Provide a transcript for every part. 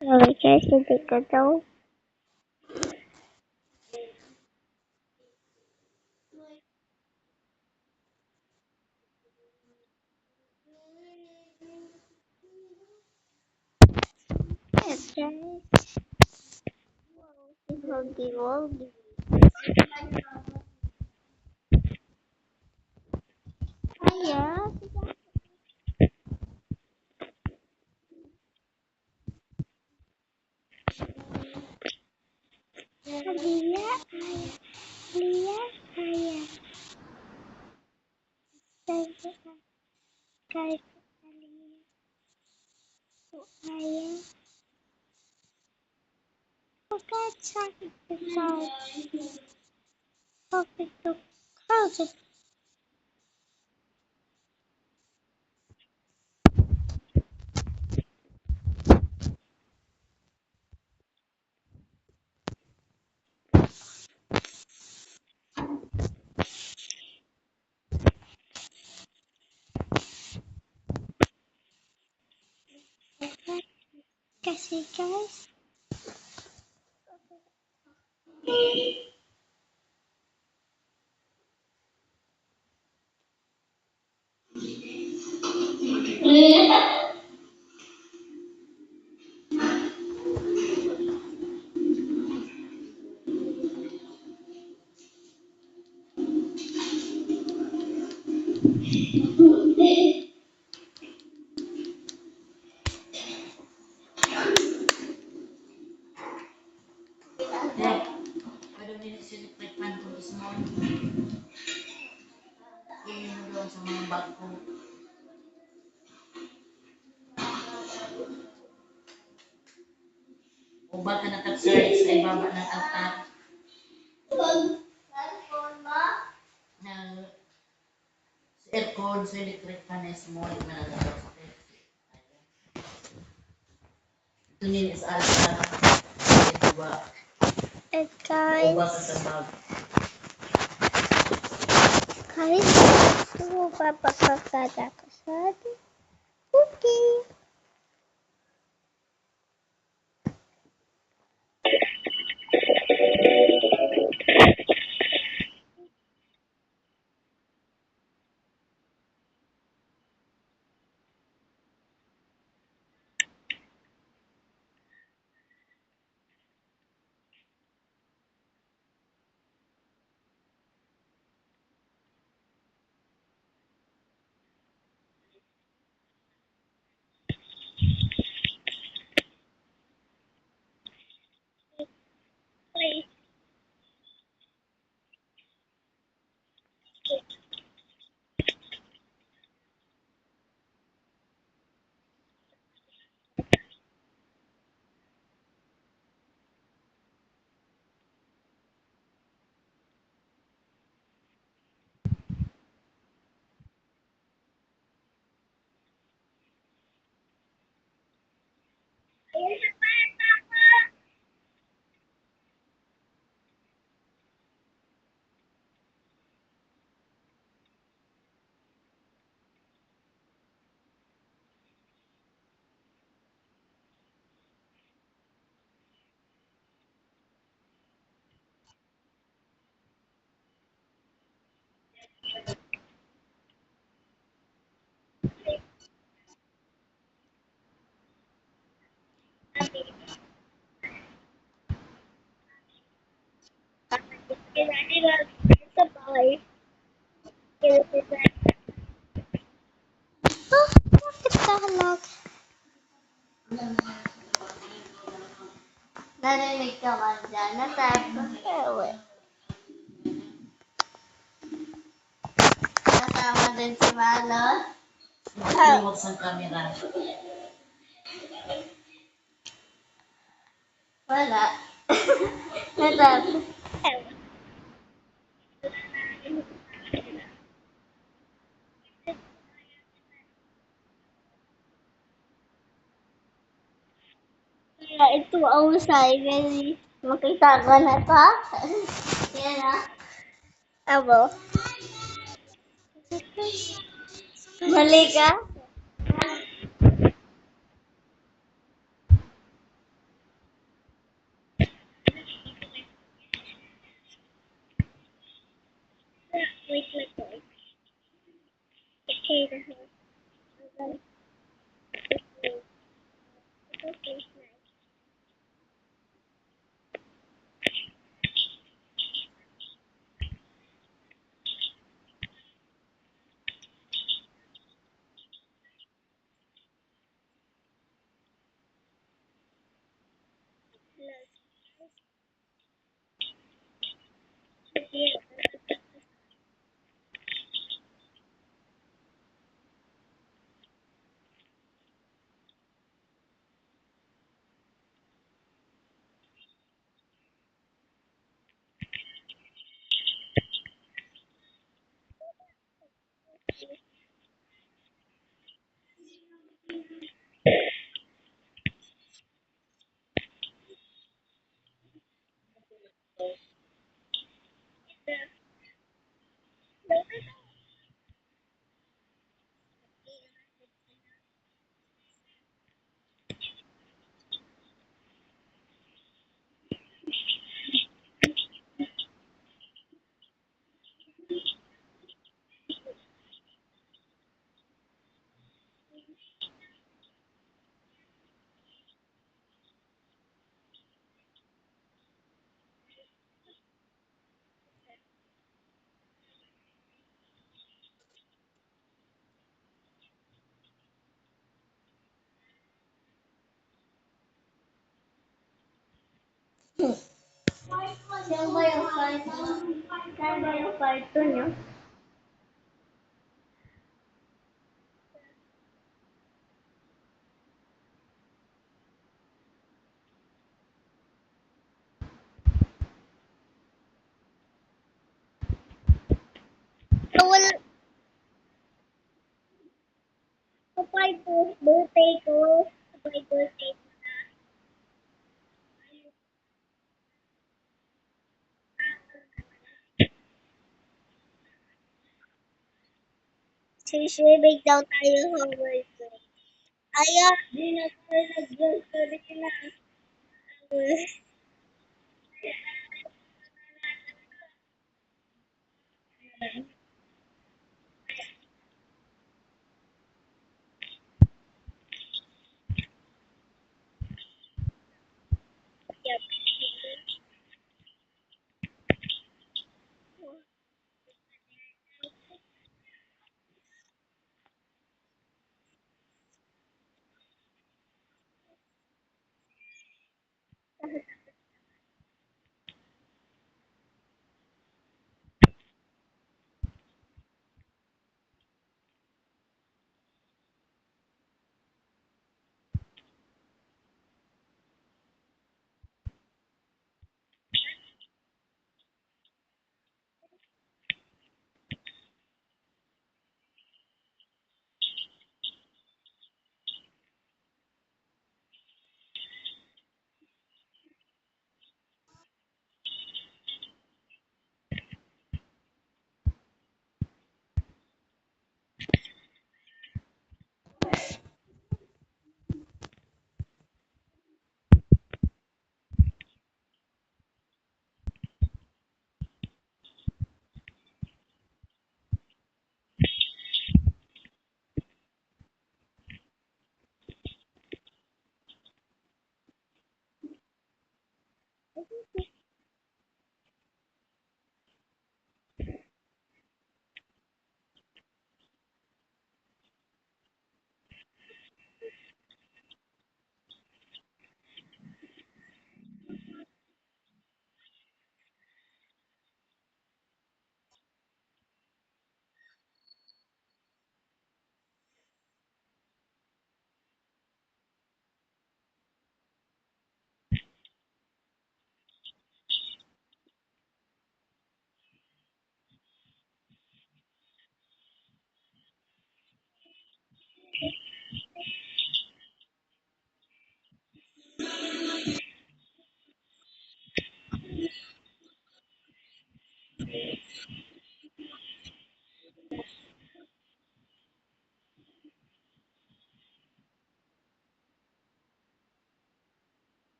Rồi cái xin được cả cháu. Yes, guys. From the world. Hiya. Hiya. Hiya. Hiya. Guys, guys. Hiya. Okay, check it out. Okay, to close it. Kasi guys. Pada minit sinikpan ko this morning. Yung doon sa mga bag ko. O baka nakapsari sa ibaba ng altar. Na sa aircon, sa electric fan na this morning na nagagawa sa akin. Ito nila sa altar. Ito ba? And O baka guys. sa bag. Guys. Sumo papakakada ka sa atin. Okay. Wait. Sabay. Oh, bakit talag? Narinig ka man dyan. Natap. Ewe. Kasama din si Malon. Iwas ang camera. Wala. Natap. Kaya ito ang usay. Kasi makita ko na to. Yan na. Abo. Mali ka? Wait, wait, wait. Okay, Yan ba yung part? Yan ba yung part 2 nyo? Wala sa part 2, birthday ko. Sa birthday ko. Sisibig daw tayo sa birthday. Ayaw, di na tayo nag-birthday na.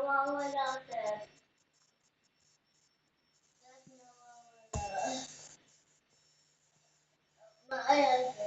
Nawawala, sir. Nawawala. Ayan, sir.